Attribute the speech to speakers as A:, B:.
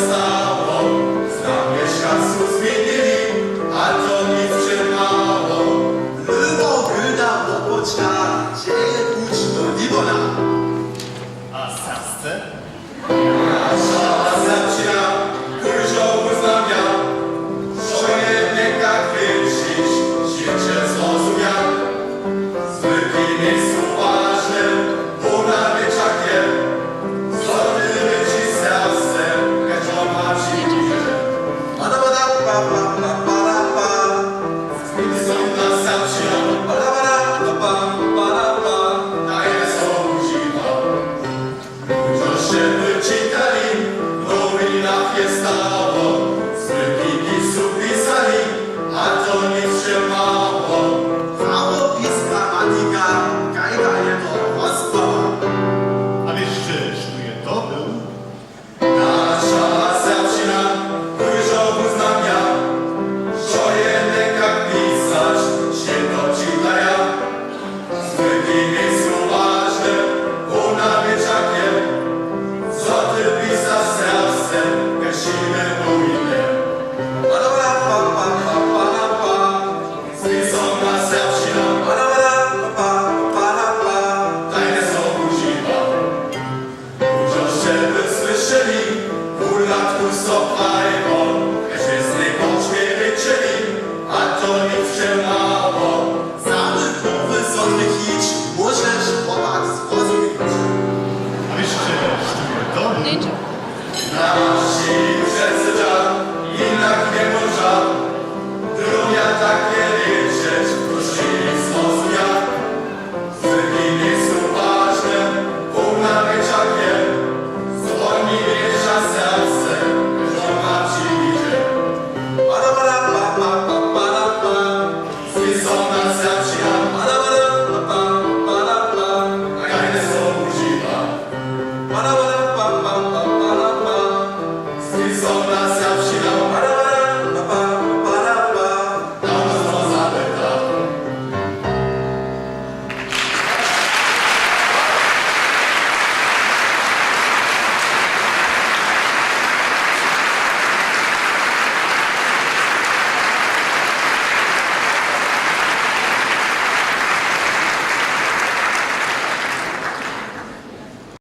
A: stało, znam mieszkańców zmienili, a to nic się mało.
B: Było dawno poczka, dzieje puć do Libona.
C: A Sasce?
A: Nasza zapcina, kurżowu znam ja, że jednie jak wycisz, życie zrozumiał. Zwykli miejscu ważnym, bo na wieczakie, złoty ci sercem, jak to ma przyjdzie. Są na zapcina, daje znowu zima. To się wyczytali, nowina fiestało, zwykli pisali, a to nic się mało.
B: Mało piska matika, kajda jedno ostała.
C: A wiesz, że sztuje to był?
A: Nasza zawcina, kurżowu znam ja, że jednak jak pisać, się to czyta ja. Zwykli miejscu ważne, bo na wieczakie, co ty pisasz sercem, gasimy ujdę. Zwisona zawcina, tajne znowu zima. Chociaż żeby słyszeli, pół latku sopa,